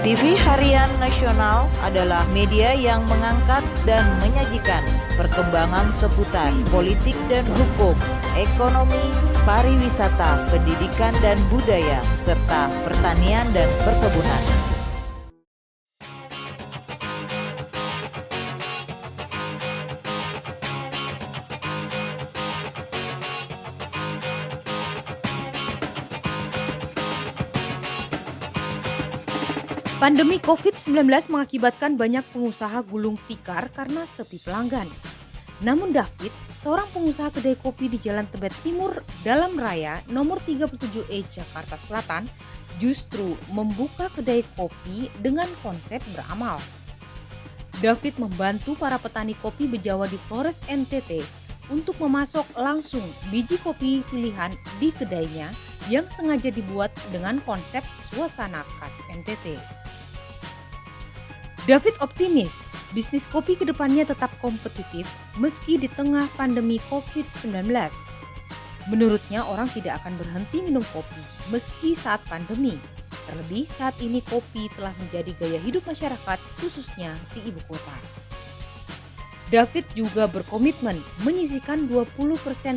TV Harian Nasional adalah media yang mengangkat dan menyajikan perkembangan seputar politik dan hukum, ekonomi, pariwisata, pendidikan dan budaya, serta pertanian dan perkebunan. Pandemi COVID-19 mengakibatkan banyak pengusaha gulung tikar karena sepi pelanggan. Namun David, seorang pengusaha kedai kopi di Jalan Tebet Timur, Dalam Raya, nomor 37E Jakarta Selatan, justru membuka kedai kopi dengan konsep beramal. David membantu para petani kopi Bejawa di Flores NTT untuk memasok langsung biji kopi pilihan di kedainya yang sengaja dibuat dengan konsep suasana khas NTT. David optimis bisnis kopi kedepannya tetap kompetitif meski di tengah pandemi COVID-19. Menurutnya orang tidak akan berhenti minum kopi meski saat pandemi. Terlebih saat ini kopi telah menjadi gaya hidup masyarakat khususnya di ibu kota. David juga berkomitmen menyisihkan 20%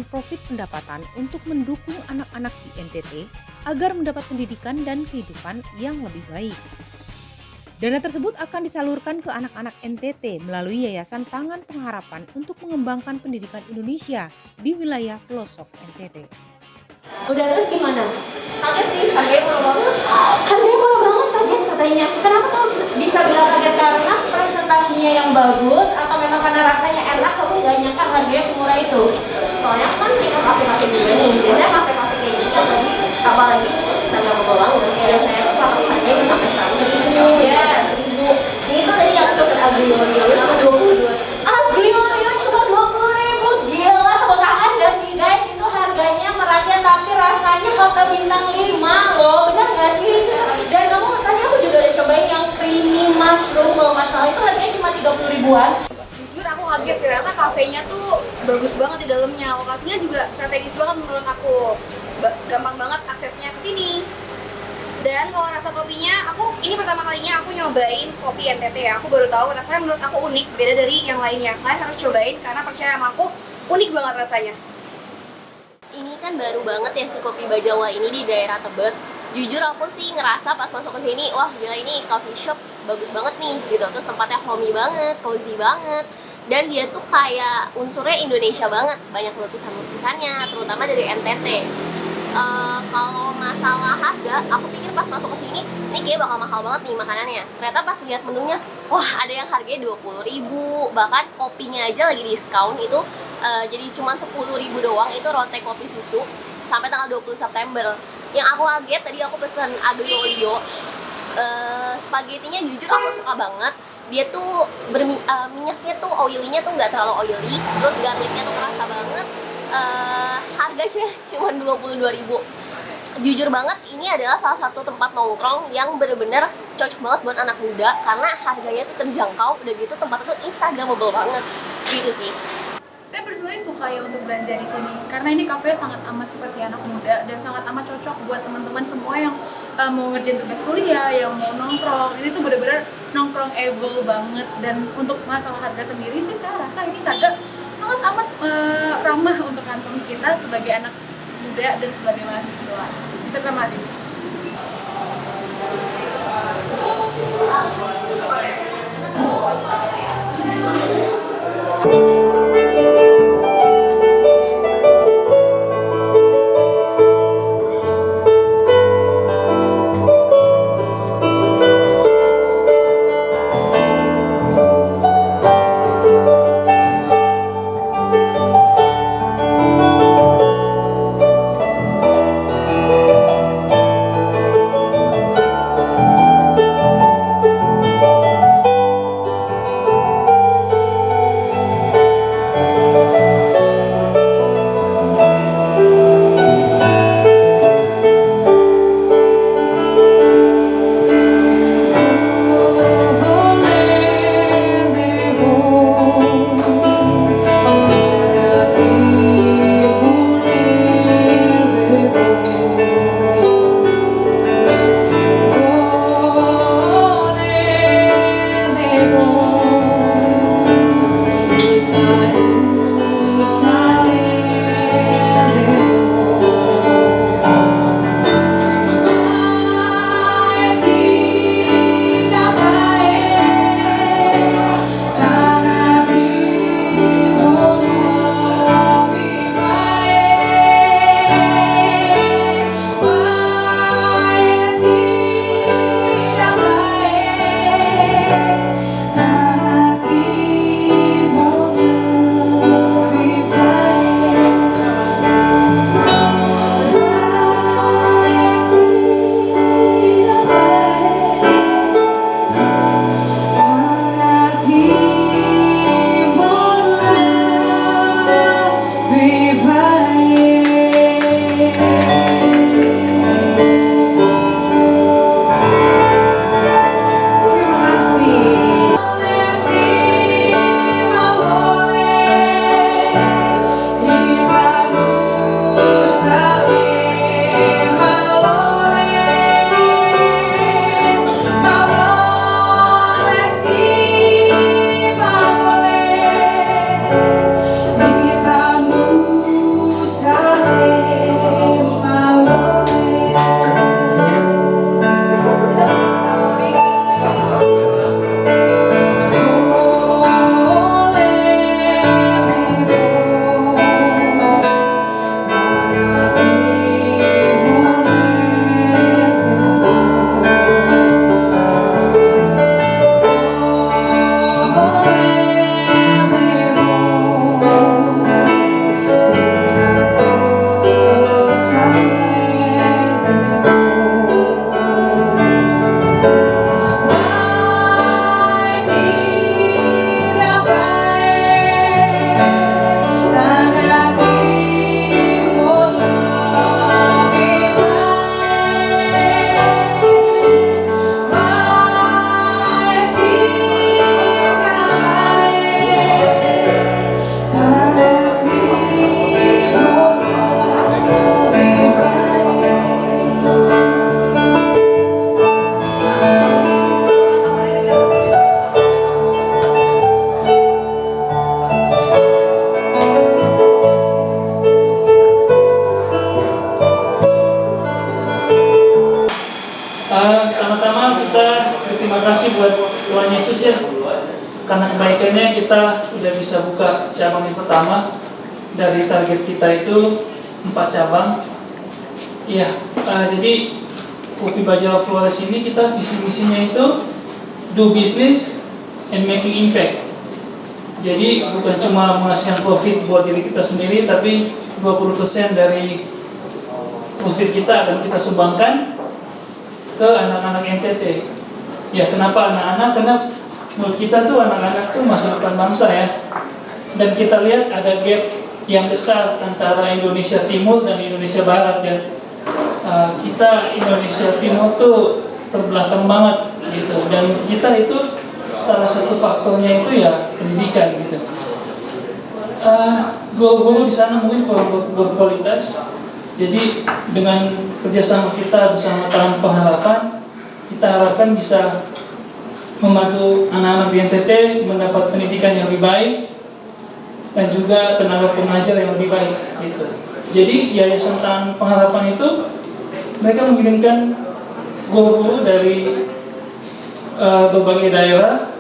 profit pendapatan untuk mendukung anak-anak di NTT agar mendapat pendidikan dan kehidupan yang lebih baik. Dana tersebut akan disalurkan ke anak-anak NTT melalui Yayasan Tangan Pengharapan untuk mengembangkan pendidikan Indonesia di wilayah pelosok NTT. Udah terus gimana? Kaget sih, harganya murah banget. Harganya murah banget, kaget katanya. Kenapa kamu bisa bilang kaget? Karena presentasinya yang bagus atau memang karena rasanya enak kamu gak nyangka harganya semurah itu? Soalnya aku kan sering kafe-kafe juga nih, biasanya kafe-kafe kayak gini kan pasti apalagi sangat bebel banget. Biasanya tuh pakai harganya udah sampai 100.000, Iya. 100.000. Ini tuh tadi aku pesen aglio-olio cuma 22. Aglio-olio cuma 20.000, gila. Tepuk tangan gak sih guys? Itu harganya merakyat tapi rasanya hotel bintang 5 loh, bener gak sih? Dan kamu tadi aku juga udah cobain yang creamy mushroom kalau nggak salah itu harganya cuma 30 ribuan. Jujur aku kaget sih, ternyata kafenya tuh bagus banget di dalamnya. Lokasinya juga strategis banget menurut aku. Gampang banget aksesnya ke sini. Dan kalau rasa kopinya, ini pertama kalinya aku nyobain kopi NTT ya. Aku baru tahu rasanya menurut aku unik, beda dari yang lainnya. Kalian harus cobain karena percaya sama aku, unik banget rasanya. Ini kan baru banget ya si kopi Bajawa ini di daerah Tebet. Jujur aku sih ngerasa pas masuk ke sini, wah gila ini coffee shop bagus banget nih gitu. Terus tempatnya homey banget, cozy banget. Dan dia tuh kayak unsurnya Indonesia banget. Banyak lukisan-lukisannya, terutama dari NTT. Kalau masalah harga, aku pikir pas masuk ke sini, ini kayak bakal mahal banget nih makanannya. Ternyata pas lihat menunya, wah ada yang harganya 20.000, bahkan kopinya aja lagi diskon itu jadi cuma 10.000 doang. Itu rote kopi susu sampai tanggal 20 September. Yang aku kaget tadi aku pesen aglio-olio, spaghettinya jujur aku suka banget. Dia tuh minyaknya tuh oily-nya tuh nggak terlalu oily, terus garlicnya tuh kerasa banget. Harganya cuma 22.000. Jujur banget ini adalah salah satu tempat nongkrong yang bener-bener cocok banget buat anak muda karena harganya tuh terjangkau, udah gitu tempatnya tuh instagramable banget gitu sih. Saya personally suka ya untuk belanja di sini karena ini kafe sangat amat seperti anak muda dan sangat amat cocok buat teman-teman semua yang mau ngerjain tugas kuliah, yang mau nongkrong. Ini tuh bener-bener nongkrong-able banget. Dan untuk masalah harga sendiri sih saya rasa ini harga sangat amat ramah untuk kantong kita sebagai anak muda dan sebagai mahasiswa serta mahasiswa. kita berterima kasih buat Tuhan Yesus ya, karena kebaikannya kita udah bisa buka cabang yang pertama. Dari target kita itu 4 cabang. Iya, jadi Kopi Bajawa Flores ini kita visi misinya itu do business and making impact. Jadi bukan cuma menghasilkan profit buat diri kita sendiri, tapi 20% dari profit kita akan kita sumbangkan ke anak-anak NTT. Ya, kenapa anak-anak? Karena menurut kita tuh anak-anak tuh masa depan bangsa ya. Dan kita lihat ada gap yang besar antara Indonesia Timur dan Indonesia Barat ya. Kita Indonesia Timur tuh terbelakang banget gitu, dan kita itu salah satu faktornya itu ya pendidikan gitu. Guru-guru di sana mungkin berkualitas. Jadi dengan kerjasama kita bersama Taman Pengharapan, kita harapkan bisa membantu anak-anak di NTT mendapat pendidikan yang lebih baik dan juga tenaga pengajar yang lebih baik gitu. Jadi Yayasan Taman Pengharapan itu mereka mengirimkan guru-guru dari berbagai daerah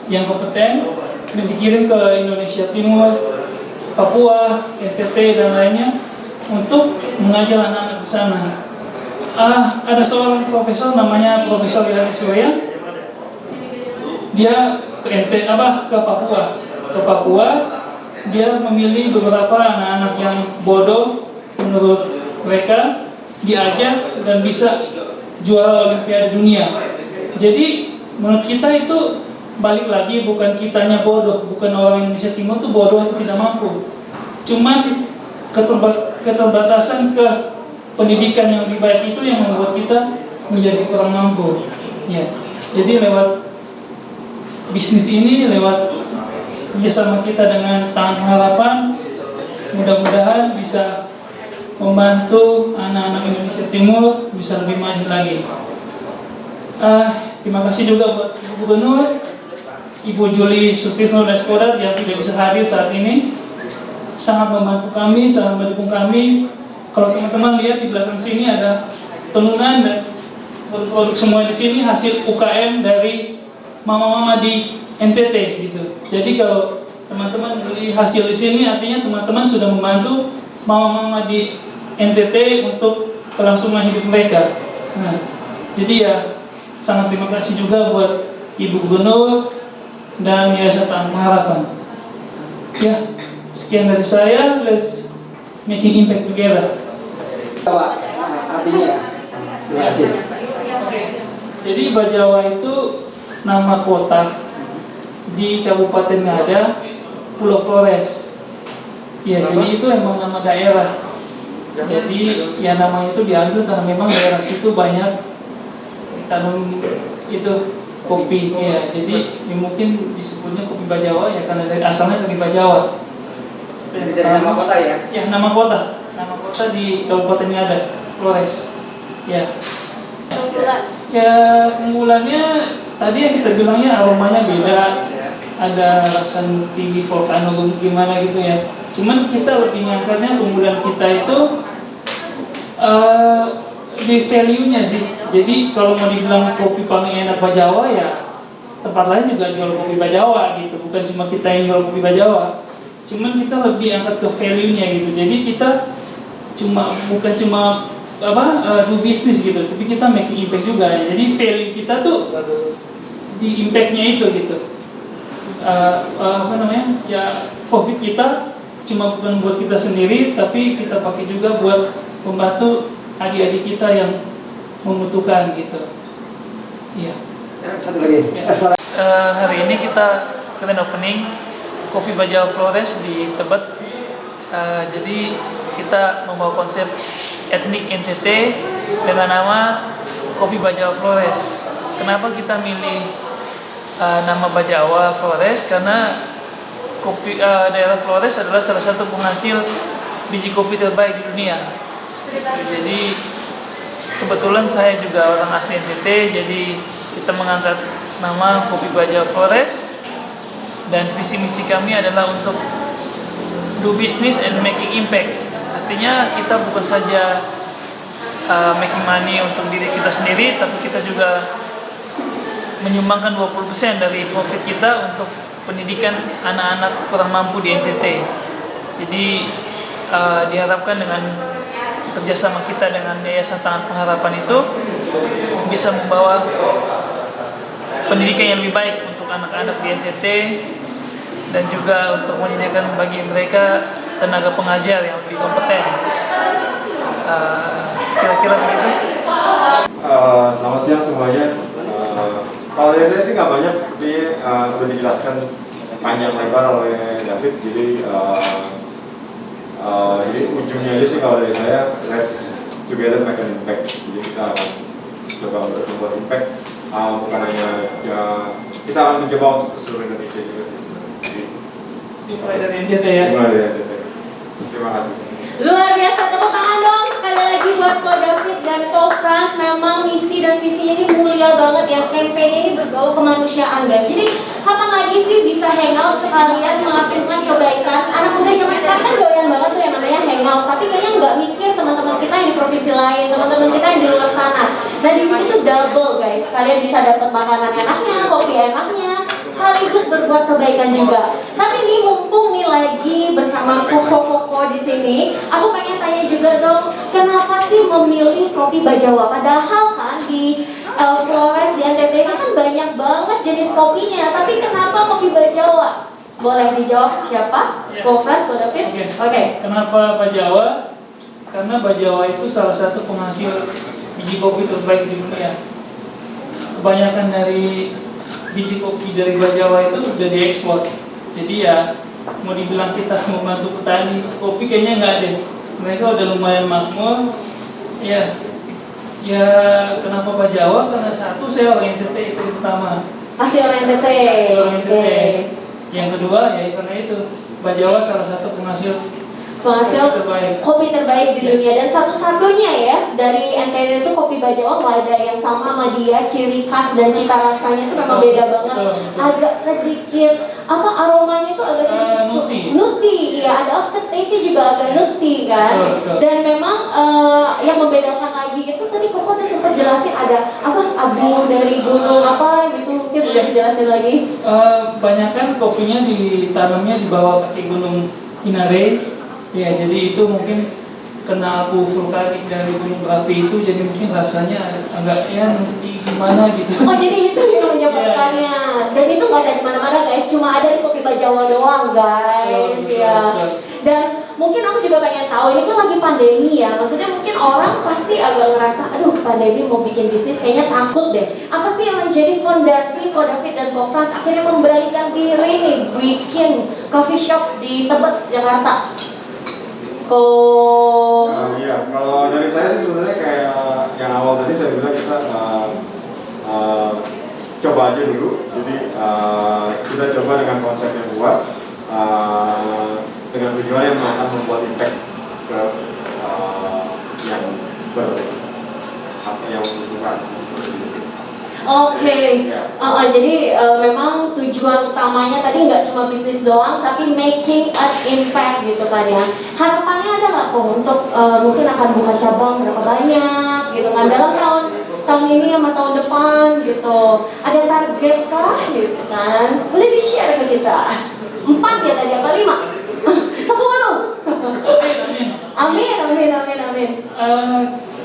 yang kompeten dan dikirim ke Indonesia Timur, Papua, NTT dan lainnya untuk mengajar anak-anak di sana. Ada seorang profesor namanya Profesor Yohanes Surya. Dia ke Papua. Dia memilih beberapa anak-anak yang bodoh menurut mereka, diajak dan bisa juara Olimpiade dunia. Jadi menurut kita itu balik lagi, bukan kitanya bodoh, bukan orang Indonesia Timur itu bodoh atau tidak mampu. Cuman keterbatasan ke pendidikan yang lebih baik itu yang membuat kita menjadi kurang mampu. Ya. Jadi lewat bisnis ini, lewat kerjasama kita dengan Taman Pengharapan, mudah-mudahan bisa membantu anak-anak Indonesia Timur bisa lebih maju lagi. Terima kasih juga buat Ibu Gubernur, Ibu Juli Sutisno Daskodat yang tidak bisa hadir saat ini. Sangat membantu kami, sangat mendukung kami. Kalau teman-teman lihat di belakang sini ada tenunan dan produk semua di sini hasil UKM dari mama-mama di NTT gitu. Jadi kalau teman-teman beli hasil di sini, artinya teman-teman sudah membantu mama-mama di NTT untuk kelangsungan hidup mereka. Nah, jadi ya sangat terima kasih juga buat Ibu Gubernur dan Yayasan Taman Pengharapan. Ya, sekian dari saya. Let's making impact together. Artinya, terima kasih. Jadi Bajawa itu nama kota di Kabupaten Ngada, Pulau Flores. Ya, jadi itu emang nama daerah. Jadi ya namanya itu diambil karena memang daerah situ banyak tanam itu kopi. Ya, jadi mungkin disebutnya kopi Bajawa ya karena dari asalnya dari Bajawa. Jadi nama kota ya? Ya, nama kota di Kabupaten Ngada, Flores. Ya. Ya, keunggulannya tadi yang kita bilangnya aromanya beda. Ada rasa tinggi volcano gimana gitu ya. Cuman kita lebih ngangkatnya keunggulan kita itu di value-nya sih. Jadi kalau mau dibilang kopi paling enak Bajawa ya tempat lain juga jual kopi Bajawa gitu. Bukan cuma kita yang jual kopi Bajawa. Cuman kita lebih angkat ke value-nya gitu. Jadi kita bukan cuma do bisnis gitu, tapi kita making impact juga. Jadi value kita tuh di impact-nya itu gitu. Ya profit kita cuma bukan buat kita sendiri, tapi kita pakai juga buat membantu adik-adik kita yang membutuhkan gitu. Iya. Satu lagi. Ya. Hari ini kita grand opening Kopi Bajawa Flores di Tebet. Jadi kita membawa konsep etnik NTT dengan nama Kopi Bajawa Flores. Kenapa kita milih nama Bajawa Flores? Karena daerah Flores adalah salah satu penghasil biji kopi terbaik di dunia. Jadi kebetulan saya juga orang asli NTT, jadi kita mengangkat nama Kopi Bajawa Flores, dan visi misi kami adalah untuk do business and making impact. Artinya kita bukan saja making money untuk diri kita sendiri, tapi kita juga menyumbangkan 20% dari profit kita untuk pendidikan anak-anak kurang mampu di NTT. Jadi diharapkan dengan kerjasama kita dengan Yayasan Tangan Pengharapan itu bisa membawa pendidikan yang lebih baik untuk anak-anak di NTT dan juga untuk menyediakan bagi mereka tenaga pengajar yang lebih kompeten. Kira-kira begitu. Selamat siang semuanya. Kalau dari saya sih nggak banyak, seperti sudah dijelaskan panjang lebar oleh David. Jadi ujungnya aja sih kalau dari saya, let's together make an impact. Jadi kita akan coba untuk membuat impact, bukan hanya ya, kita akan mencoba untuk ke seluruh Indonesia juga sih sebenarnya. Dimulai dari NTT ya. Dimulai dari NTT. Terima kasih. Luar biasa, tepuk tangan dong sekali lagi buat Ko David dan Ko Frans. Memang misi dan visinya ini mulia banget ya. Campaign ini berbau kemanusiaan guys. Jadi kapan lagi sih bisa hangout sekalian mengaktifkan kebaikan? Anak muda zaman sekarang kan doyan banget tuh yang namanya hangout, tapi kayaknya nggak mikir teman-teman kita yang di provinsi lain, teman-teman kita yang di luar sana. Nah di sini tuh double guys. Kalian bisa dapat makanan enaknya, kopi enaknya, sekaligus berbuat kebaikan juga. Tapi ini mumpung nih lagi bersama Koko di sini, aku pengen tanya juga dong, kenapa sih memilih kopi Bajawa? Padahal kan di Flores di NTT ini kan banyak banget jenis kopinya, tapi kenapa kopi Bajawa? Boleh dijawab siapa? Ya. Ko Frans, Ko David? Oke. Kenapa Bajawa? Karena Bajawa itu salah satu penghasil biji kopi terbaik di dunia. Kebanyakan dari biji kopi dari Bajawa itu udah diekspor. Jadi ya mau dibilang kita membantu petani kopi kayaknya nggak ada. Mereka udah lumayan makmur. Ya kenapa Bajawa? Karena satu saya orang NTT itu pertama. Pasti orang NTT. Orang NTT. Oke. Yang kedua ya karena itu Bajawa salah satu penghasil Penghasil kopi terbaik di dunia dan satu-satunya ya dari NTT itu kopi Bajawa nggak ada yang sama sama dia, ciri khas dan cita rasanya itu memang beda banget. Agak sedikit aromanya itu agak sedikit nutty, ya ada aftertaste juga agak nutty kan. Dan memang yang membedakan lagi itu tadi Koko udah sempat jelasin ada abu dari gunung gitu, mungkin udah dijelasin lagi. Banyakan kopinya ditanamnya di bawah kaki gunung Hinare. Ya, jadi itu mungkin kena abu vulkanik dari gunung berapi itu, jadi mungkin rasanya agak gimana gitu. Oh, jadi itu yang menyebabkannya. Dan itu nggak ada di mana-mana guys, cuma ada di kopi Bajawa doang guys. Ya. Dan mungkin aku juga pengen tahu, ini kan lagi pandemi ya, maksudnya mungkin orang pasti agak ngerasa, aduh pandemi mau bikin bisnis kayaknya takut deh. Apa sih yang menjadi fondasi Ko David dan Ko Frans akhirnya memberanikan diri nih bikin coffee shop di Tebet, Jakarta? Iya, kalau dari saya sih sebenarnya kayak yang awal tadi saya bilang kita coba aja dulu. Jadi kita coba dengan konsep yang kuat, dengan tujuan yang akan membuat impact ke yang membutuhkan. Oke. Jadi memang tujuan utamanya tadi nggak cuma bisnis doang, tapi making an impact gitu kan ya. Harapannya ada nggak kok untuk mungkin akan buka cabang berapa banyak gitu kan dalam tahun ini sama tahun depan gitu. Ada target kah gitu kan? Boleh di-share ke kita. 4 ya tadi apa 5? 10. Amin.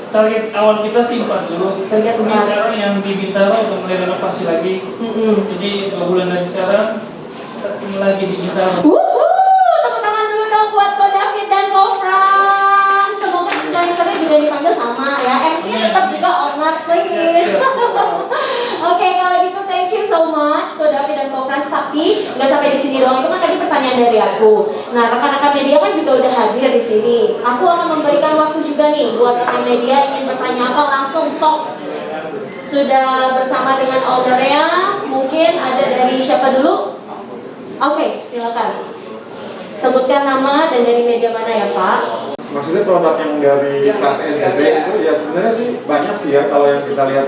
Target awal kita sih 4 dulu. Target 4. Ini sekarang yang di Bintaro udah mulai renovasi lagi. Jadi 2 bulan dari sekarang kita ketemu lagi di Bintaro. Tepuk tangan dulu dong buat Ko David dan Ko Frans. Semoga influencernya juga dipanggil sama ya. MC-nya tetap juga owner please. Oke, kalau gitu thank you so much Ko David dan Ko Frans. Tapi nggak sampai di sini doang, itu kan tadi pertanyaan dari aku. Nah, rekan-rekan media kan juga udah hadir di sini. Aku akan memberikan waktu juga nih buat rekan media ingin bertanya apa langsung sok. Sudah bersama dengan ownernya, mungkin ada dari siapa dulu? Oke, silakan. Sebutkan nama dan dari media mana ya Pak? Maksudnya produk yang dari kelas NTT itu ya sebenarnya sih banyak sih ya. Kalau yang kita lihat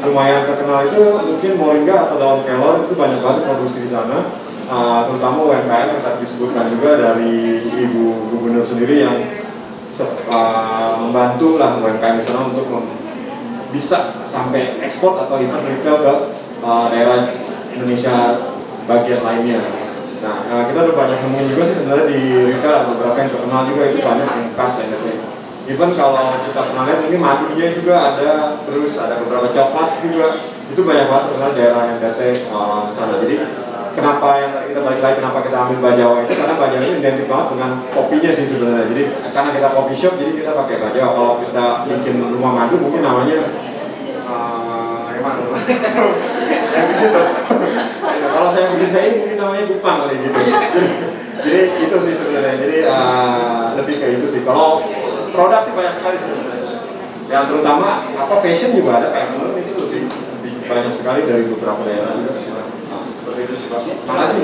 lumayan terkenal itu mungkin moringa atau daun kelor itu banyak banget produksi di sana. Terutama UMKM yang tadi disebutkan juga dari Ibu Gubernur sendiri yang membantu lah UMKM di sana untuk bisa sampai ekspor atau even retail ke daerah Indonesia bagian lainnya. Nah, kita udah banyak nemuin juga sih sebenarnya di retail, beberapa yang terkenal juga itu banyak yang khas NTT. Even kalau kita pernah lihat ini madunya juga ada, terus ada beberapa coklat juga, itu banyak banget terkenal daerah NTT sana. Jadi kenapa yang kita balik lagi, kenapa kita ambil Bajawa itu, karena Bajawa itu identik banget dengan kopinya sih sebenarnya. Jadi karena kita coffee shop, jadi kita pakai Bajawa. Kalau kita bikin rumah madu mungkin namanya yang mana? Yang di situ. Kalau saya bikin saya mungkin namanya Kupang kali gitu. Jadi itu sih sebenarnya. Jadi lebih ke itu sih. Kalau produk sih banyak sekali sebenarnya. Yang terutama fashion juga ada, kayak menurut itu lebih banyak sekali dari beberapa daerah juga. Seperti itu sih Pak. Makasih.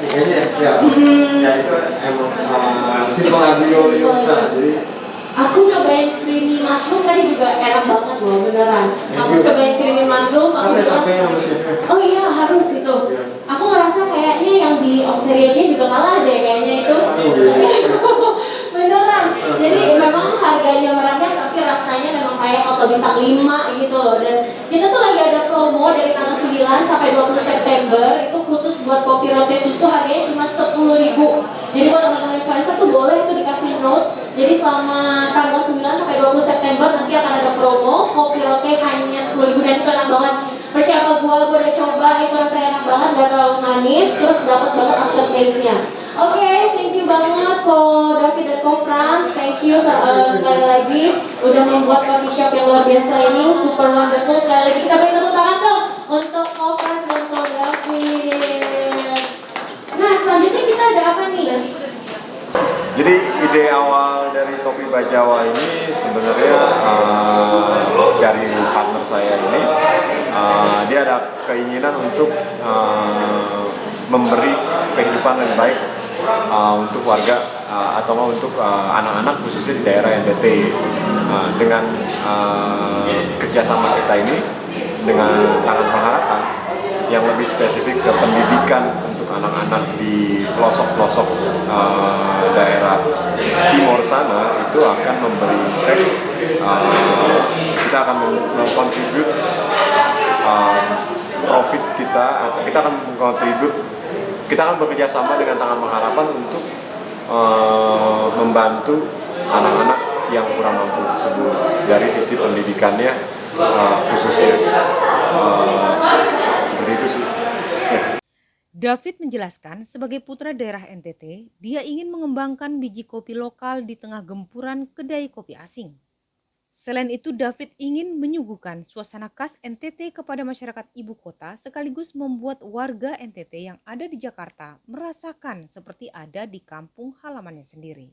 Kayaknya ya itu emang simple agrio yoga. Jadi Aku cobain creamy mushroom tadi juga enak banget loh, beneran. Aku cobain creamy mushroom, aku bilang, oh iya harus itu. Aku ngerasa kayaknya yang di Osteria juga kalah deh kayaknya itu. Beneran. Jadi memang harganya merakyat tapi rasanya memang kayak Oto Bintang 5 gitu loh. Dan kita tuh lagi ada promo dari tanggal 9 sampai 20 September itu khusus buat kopi rote susu, harganya cuma 10.000. Jadi buat teman-teman influencer tuh boleh itu dikasih note. Jadi selama tanggal 9 sampai 20 September nanti akan ada promo kopi rote hanya 10.000 dan itu enak banget. Percaya sama gue udah coba, itu rasanya enak banget, gak terlalu manis, terus dapat banget aftertaste-nya. Oke, thank you banget Ko David dan Ko Frans, thank you sekali lagi udah membuat coffee shop yang luar biasa ini, super wonderful. Sekali lagi kita beri tepuk tangan dong untuk Ko Frans dan Ko David. Nah, selanjutnya kita ada apa nih? Jadi ide awal dari kopi Bajawa ini sebenarnya dari partner saya ini, dia ada keinginan untuk memberi kehidupan yang baik untuk warga atau untuk anak-anak khususnya di daerah NTT. Dengan kerjasama kita ini dengan Tangan Pengharapan yang lebih spesifik ke pendidikan untuk anak-anak di pelosok-pelosok daerah timur sana, itu akan memberi impact. Kita akan mengkontribut profit kita, atau kita akan mengkontribut, kita akan bekerja sama dengan Tangan Pengharapan untuk membantu anak-anak yang kurang mampu tersebut dari sisi pendidikannya khususnya. Seperti itu sih. David menjelaskan sebagai putra daerah NTT, dia ingin mengembangkan biji kopi lokal di tengah gempuran kedai kopi asing. Selain itu, David ingin menyuguhkan suasana khas NTT kepada masyarakat ibu kota sekaligus membuat warga NTT yang ada di Jakarta merasakan seperti ada di kampung halamannya sendiri.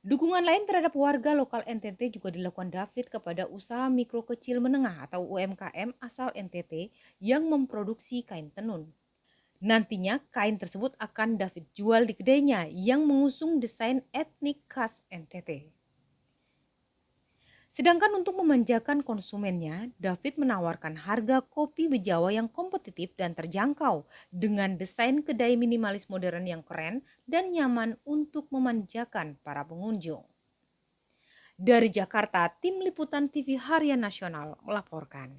Dukungan lain terhadap warga lokal NTT juga dilakukan David kepada usaha mikro kecil menengah atau UMKM asal NTT yang memproduksi kain tenun. Nantinya kain tersebut akan David jual di kedainya yang mengusung desain etnik khas NTT. Sedangkan untuk memanjakan konsumennya, David menawarkan harga kopi Bajawa yang kompetitif dan terjangkau dengan desain kedai minimalis modern yang keren dan nyaman untuk memanjakan para pengunjung. Dari Jakarta, Tim Liputan TV Harian Nasional melaporkan.